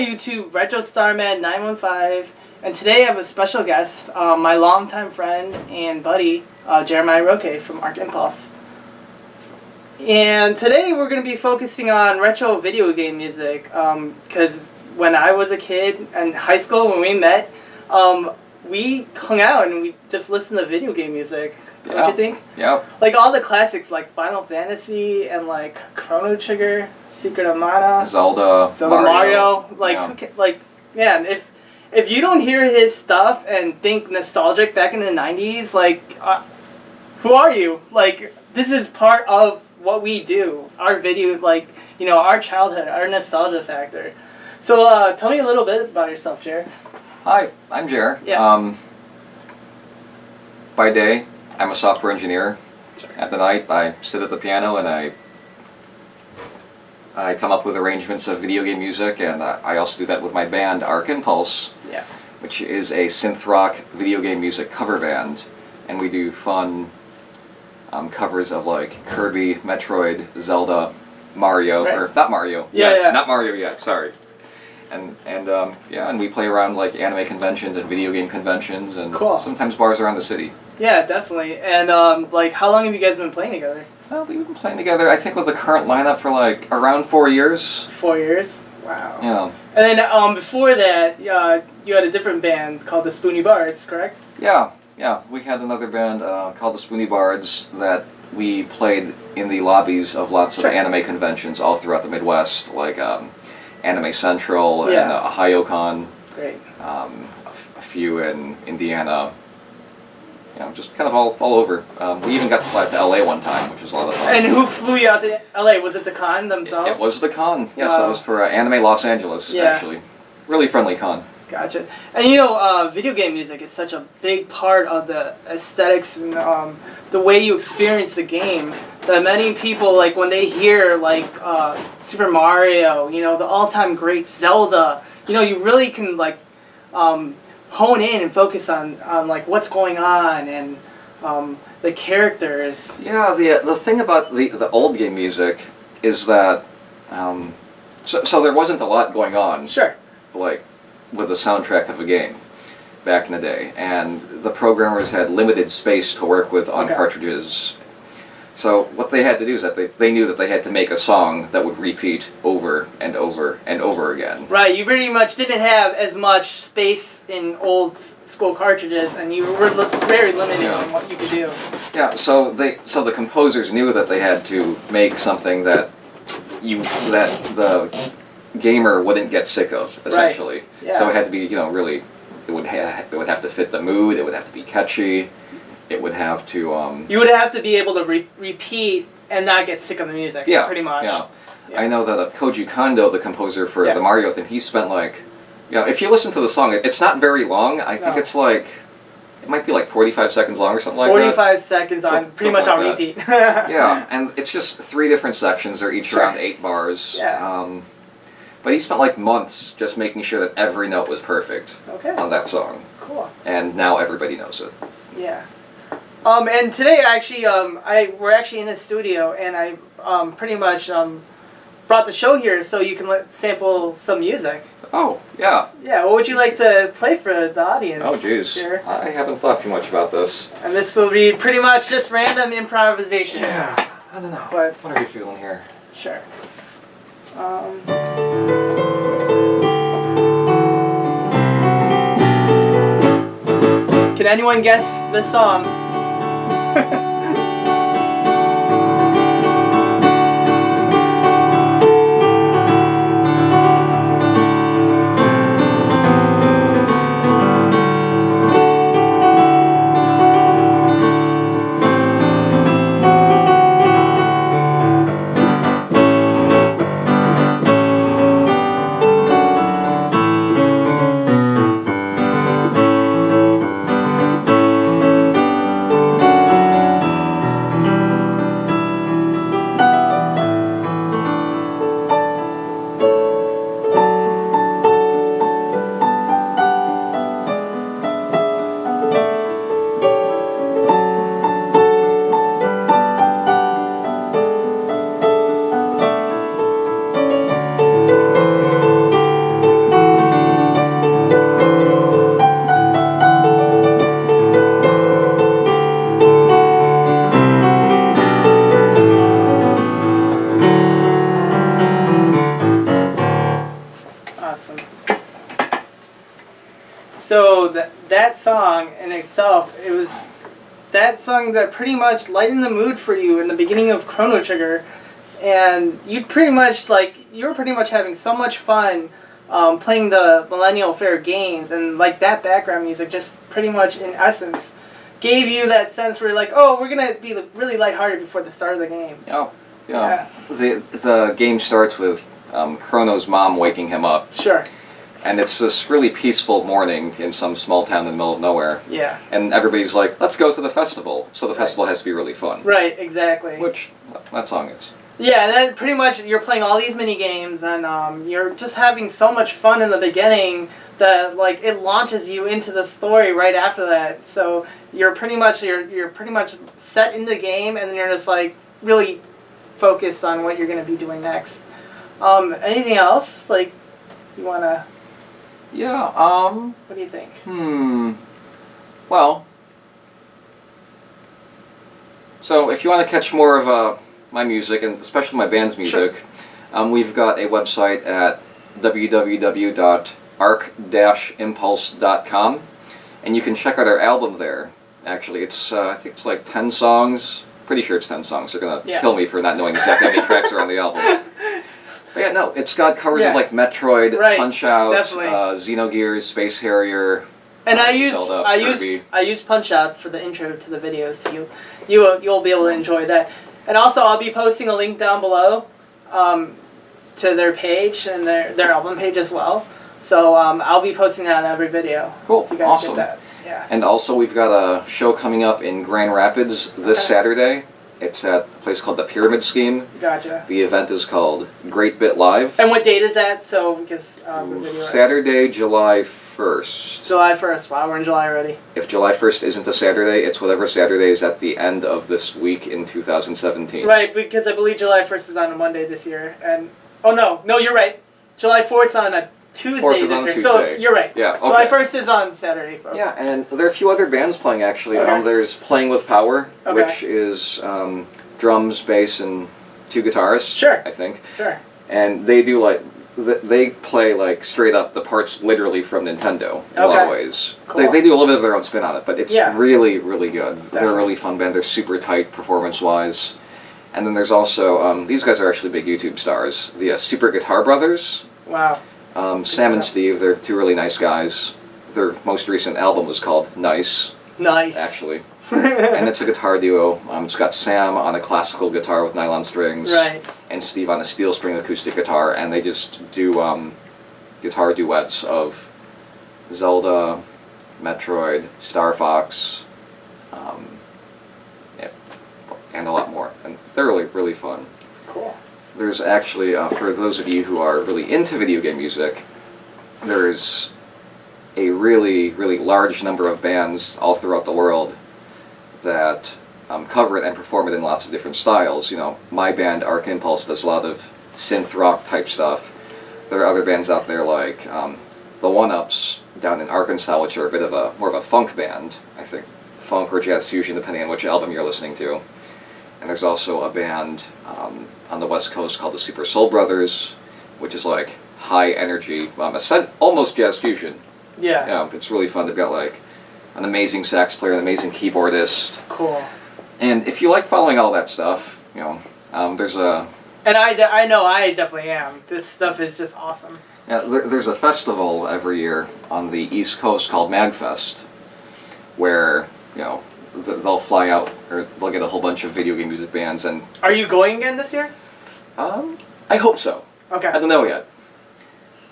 YouTube, RetroStarman915, and today I have a special guest, my longtime friend and buddy, Jeremiah Roque from Arc Impulse. And today we're going to be focusing on retro video game music, because when I was a kid in high school, when we met, we hung out and we just listened to video game music. Don't you think? Yeah. Like all the classics, like Final Fantasy and like Chrono Trigger, Secret of Mana, Zelda, Mario. And if you don't hear his stuff and think nostalgic back in the 90s, like, who are you? Like, this is part of what we do. Our video, like, you know, our childhood, our nostalgia factor. So, tell me a little bit about yourself, Jer. Hi, I'm Jer. Yeah. By day, I'm a software engineer. At the night, I sit at the piano and I come up with arrangements of video game music, and I also do that with my band, Arc Impulse, Yeah. which is a synth rock video game music cover band. And we do fun covers of like Kirby, Metroid, Zelda, Mario, Right. or not Mario, not Mario yet, sorry. And we play around like anime conventions and video game conventions and sometimes bars around the city. Yeah, definitely. And like, how long have you guys been playing together? Well, we've been playing together, I think, with the current lineup for like around 4 years. 4 years? Wow. Yeah. And then before that, you had a different band called the Spoony Bards, correct? Yeah. We had another band called the Spoony Bards that we played in the lobbies of lots of anime conventions all throughout the Midwest, like Anime Central and Ohiocon. Great. A few in Indiana. You know, just kind of all over. We even got to fly to LA one time, which was a lot of fun. And who flew you out to LA? Was it the con themselves? It was the con. Yes, that was for Anime Los Angeles, actually. Really friendly con. Gotcha. And you know, video game music is such a big part of the aesthetics and the way you experience the game that many people, like when they hear like Super Mario, you know, the all-time great Zelda, you know, you really can like hone in and focus on like what's going on and the characters. Yeah, the thing about the old game music is that so there wasn't a lot going on. Sure. Like with the soundtrack of a game back in the day, and the programmers had limited space to work with on cartridges. So what they had to do is that they knew that they had to make a song that would repeat over and over and over again. Right, you pretty much didn't have as much space in old school cartridges, and you were very limited in what you could do. Yeah, so the composers knew that they had to make something that the gamer wouldn't get sick of, essentially. Right. Yeah. So it had to be, you know, really, it would have to fit the mood. It would have to be catchy. It would have to. You would have to be able to repeat and not get sick of the music. Yeah, pretty much. Yeah. I know that Koji Kondo, the composer for the Mario theme, he spent like, you know, if you listen to the song, it's not very long. I think it's like, it might be like 45 secods long or something like that. 45 seconds on, pretty much on repeat. Yeah, and it's just 3 different sections. They're each around 8 bars. Yeah. But he spent like months just making sure that every note was perfect on that song. Cool. And now everybody knows it. Yeah. And today actually, we're actually in the studio, and I pretty much brought the show here so you can sample some music. Oh, yeah. Yeah, what would you like to play for the audience? Oh, jeez. Sure. I haven't thought too much about this. And this will be pretty much just random improvisation. Yeah, I don't know. But what are you feeling here? Sure. Can anyone guess this song? myself, it was that song that pretty much lightened the mood for you in the beginning of Chrono Trigger, and you were pretty much having so much fun playing the Millennial Fair games, and like that background music just pretty much in essence gave you that sense where you're like, oh, we're gonna be really lighthearted before the start of the game. Oh, yeah. The game starts with Chrono's mom waking him up. Sure. And it's this really peaceful morning in some small town in the middle of nowhere. Yeah. And everybody's like, let's go to the festival. So the festival has to be really fun. Right, exactly. Which that song is. Yeah, and then pretty much you're playing all these mini games, and you're just having so much fun in the beginning that like it launches you into the story right after that. So you're pretty much set in the game, and then you're just like really focused on what you're going to be doing next. Anything else like you wanna? Yeah. What do you think? Well. So if you want to catch more of my music, and especially my band's music, sure. We've got a website at www.arc-impulse.com, and you can check out our album there. Actually, it's I think it's like 10 songs. Pretty sure it's 10 songs. They're gonna kill me for not knowing exactly how many tracks are on the album. But yeah, no, it's got covers of like Metroid, Punch-Out, Xenogears, Space Harrier. And Zelda, I use Punch-Out for the intro to the video, so you'll be able to enjoy that. And also, I'll be posting a link down below to their page and their album page as well. So I'll be posting that on every video. Cool, so you guys get that. Yeah. And also, we've got a show coming up in Grand Rapids this Saturday. It's at a place called the Pyramid Scheme. Gotcha. The event is called Great Bit Live. And what date is that? So because the video Saturday, July 1st. July 1st. Wow, we're in July already. If July 1st isn't a Saturday, it's whatever Saturday is at the end of this week in 2017. Right, because I believe July 1st is on a Monday this year, and no, you're right. July 4th is on a Tuesday this year. So you're right. Yeah. Okay. July 1st is on Saturday, folks. Yeah, and there are a few other bands playing actually. Okay. There's Playing with Power, which is drums, bass, and 2 guitarists. Sure. I think. Sure. And they do they play like straight up the parts literally from Nintendo in a lot of ways. Cool. They do a little bit of their own spin on it, but it's really, really good. Definitely. They're a really fun band. They're super tight performance-wise. And then there's also, these guys are actually big YouTube stars. The Super Guitar Brothers. Wow. Sam and Steve, they're 2 really nice guys. Their most recent album was called Nice. Nice. Actually. And it's a guitar duo. It's got Sam on a classical guitar with nylon strings. Right. And Steve on a steel string acoustic guitar. And they just do guitar duets of Zelda, Metroid, Star Fox, and a lot more. And they're really, really fun. Cool. There's actually, for those of you who are really into video game music, there's a really, really large number of bands all throughout the world that cover it and perform it in lots of different styles. You know, my band, Arc Impulse, does a lot of synth rock type stuff. There are other bands out there like the One Ups down in Arkansas, which are a bit of more of a funk band, I think. Funk or jazz fusion, depending on which album you're listening to. And there's also a band on the West Coast called the Super Soul Brothers, which is like high energy, almost jazz fusion. Yeah. Yeah, it's really fun. They've got like an amazing sax player, an amazing keyboardist. Cool. And if you like following all that stuff, you know, there's a... And I know I definitely am. This stuff is just awesome. Yeah, there's a festival every year on the East Coast called MagFest, where, you know, they'll fly out, or they'll get a whole bunch of video game music bands, and... Are you going again this year? I hope so. Okay. I don't know yet.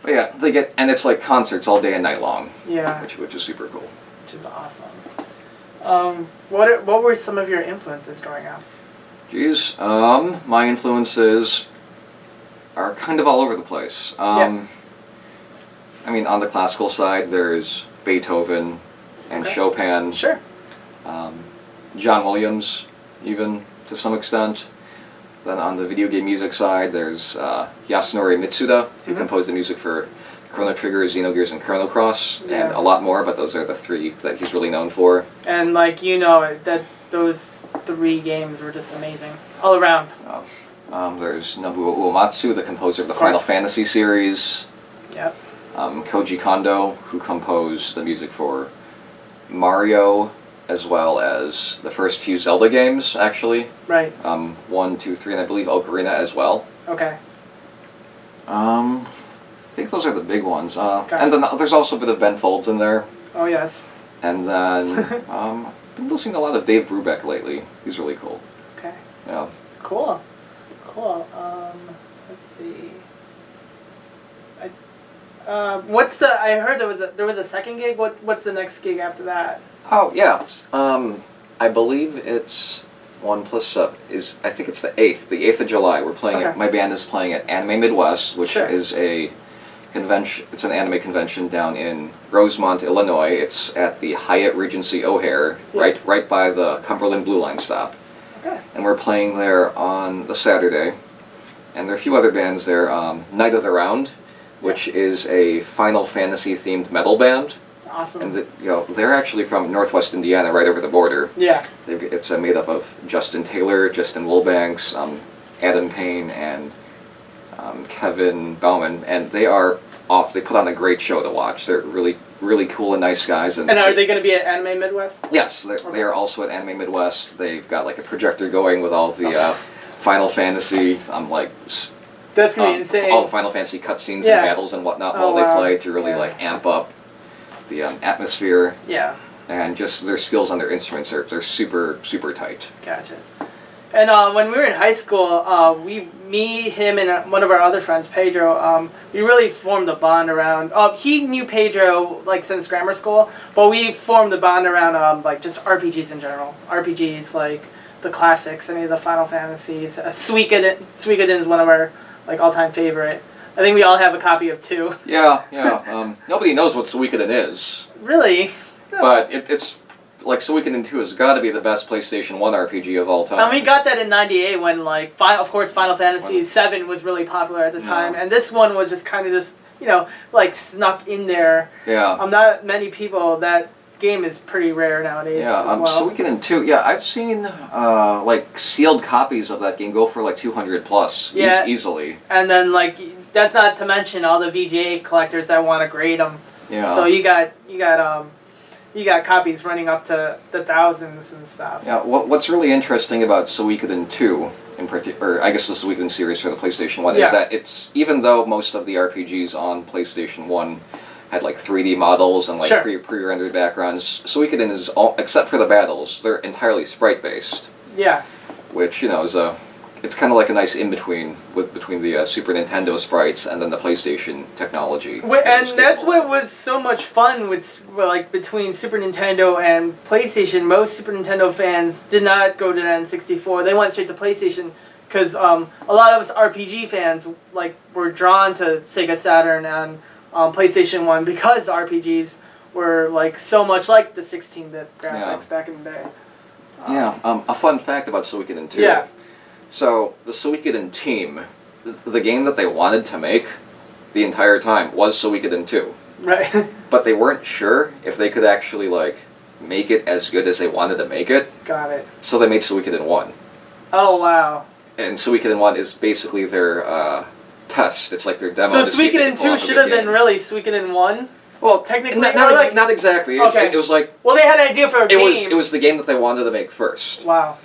But yeah, and it's like concerts all day and night long. Yeah. Which is super cool. Which is awesome. What were some of your influences growing up? Geez, my influences are kind of all over the place. I mean, on the classical side, there's Beethoven and Chopin. Sure. John Williams, even, to some extent. Then on the video game music side, there's Yasunori Mitsuda, who composed the music for Chrono Trigger, Xenogears, and Chrono Cross, and a lot more, but those are the 3 that he's really known for. And, like, you know, that those 3 games were just amazing, all around. There's Nobuo Uematsu, the composer of the Final Fantasy series. Yep. Koji Kondo, who composed the music for Mario, as well as the first few Zelda games, actually. Right. 1, 2, 3, and I believe Ocarina as well. Okay. I think those are the big ones. Gotcha. And then there's also a bit of Ben Folds in there. Oh yes. And then I've been listening to a lot of Dave Brubeck lately. He's really cool. Okay. Yeah. Cool. Cool. Let's see. What's the? I heard there was a second gig. What's the next gig after that? Oh yeah. I believe it's 1 + I think it's the 8th of July. We're playing Okay. it. My band is playing at Anime Midwest, which Sure. is a convention. It's an anime convention down in Rosemont, Illinois. It's at the Hyatt Regency O'Hare, Yeah. right by the Cumberland Blue Line stop. Okay. And we're playing there on the Saturday. And there are a few other bands there. Night of the Round, which is a Final Fantasy themed metal band. Awesome. And they're actually from Northwest Indiana, right over the border. Yeah. It's made up of Justin Taylor, Justin Wilbanks, Adam Payne, and Kevin Bauman, and they put on a great show to watch. They're really, really cool and nice guys. And are they going to be at Anime Midwest? Yes, they are also at Anime Midwest. They've got like a projector going with all the Final Fantasy, That's going to be insane. all the Final Fantasy cutscenes Yeah. and battles and whatnot Oh, while they wow. play to really Yeah. amp up the atmosphere. Yeah. And just their skills on their instruments they're super, super tight. Gotcha. And when we were in high school, me, him, and one of our other friends, Pedro, we really formed a bond around. He knew Pedro since grammar school, but we formed a bond around just RPGs in general. RPGs like the classics, any of the Final Fantasies. Suikoden is one of our all-time favorite. I think we all have a copy of 2. Yeah. Nobody knows what Suikoden is, Really? No. but it's. Suikoden 2 has got to be the best PlayStation 1 RPG of all time. And we got that in '98 when, of course, Final Fantasy VII was really popular at the time, and this one was just kind of snuck in there. Yeah. Not many people. That game is pretty rare nowadays. Yeah. As well. Suikoden 2. Yeah, I've seen sealed copies of that game go for $200 plus. Yeah. Easily. And then that's not to mention all the VGA collectors that want to grade them. Yeah. So you got copies running up to the thousands and stuff. Yeah. What's really interesting about Suikoden 2 in particular, or I guess the Suikoden series for the PlayStation 1, is that it's, even though most of the RPGs on PlayStation 1 had 3D models and Sure. pre-rendered backgrounds, Suikoden is all, except for the battles, they're entirely sprite based. Yeah. Which is it's kind of like a nice in-between between the Super Nintendo sprites and then the PlayStation technology. And that's what was so much fun with between Super Nintendo and PlayStation. Most Super Nintendo fans did not go to the N64. They went straight to PlayStation because a lot of us RPG fans were drawn to Sega Saturn and PlayStation 1 because RPGs were so much like the 16-bit graphics back in the day. A fun fact about Suikoden 2. Yeah. So, the Suikoden team, the game that they wanted to make the entire time was Suikoden 2. Right. But they weren't sure if they could actually, make it as good as they wanted to make it. Got it. So they made Suikoden 1. Oh, wow. And Suikoden 1 is basically their test. It's like their demo. So to see if they Suikoden can pull 2 off a should good have been game. really Suikoden 1? Well, technically, not exactly. Okay. It was like... Well, they had an idea for a game. It was the game that they wanted to make first. Wow.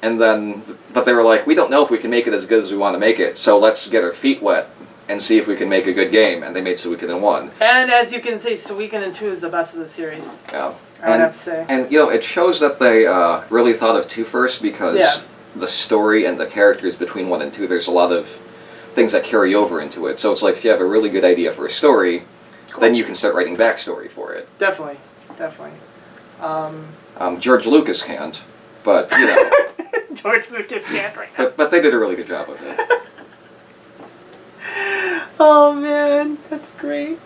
And then, but they were like, we don't know if we can make it as good as we want to make it, so let's get our feet wet and see if we can make a good game. And they made Suikoden 1. And as you can see, Suikoden 2 is the best of the series. Yeah. I would have to say. And, it shows that they really thought of 2 first because the story and the characters between 1 and 2, there's a lot of things that carry over into it. So it's like if you have a really good idea for a story, then you can start writing backstory for it. Definitely. George Lucas can't, but, George Lucas can't right now. But they did a really good job of it. Oh man, that's great.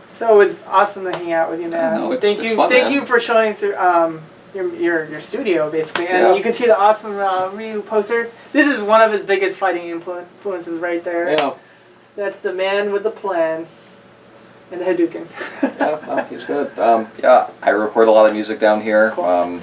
So it's awesome to hang out with you, man. No, thank you for showing us your studio basically, and you can see the awesome Ryu poster. This is one of his biggest fighting influences right there. Yeah. That's the man with the plan. And the Hadouken. He's good. I record a lot of music down here. Cool.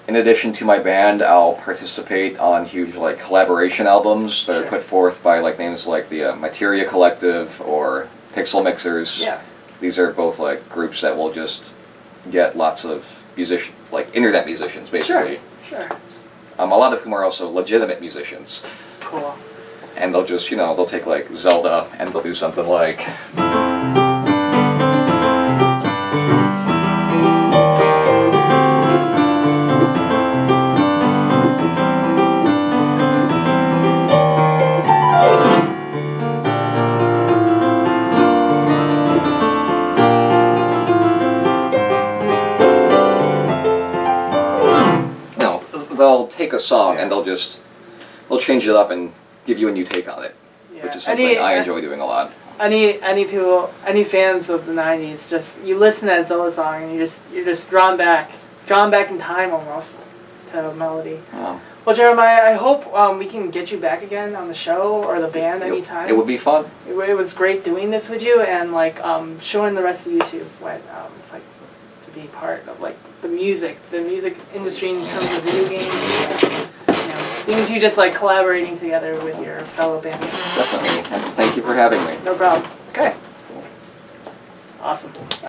In addition to my band, I'll participate on huge collaboration albums that are put forth by names like the Materia Collective or Pixel Mixers. Yeah. These are both groups that will just get lots of internet musicians, basically. Sure. A lot of whom are also legitimate musicians. Cool. And they'll just, they'll take like Zelda and they'll do something like. They'll take a song and they'll change it up and give you a new take on it, which is something I enjoy doing a lot. Any fans of the '90s, just you listen to that Zelda song and you're just drawn back in time almost to a melody. Oh. Well, Jeremiah, I hope we can get you back again on the show or the band anytime. It would be fun. It was great doing this with you and like showing the rest of YouTube what it's like to be part of like the music industry in terms of video games. Things you just like collaborating together with your fellow bandmates. Definitely. And thank you for having me. No problem. Okay. Awesome.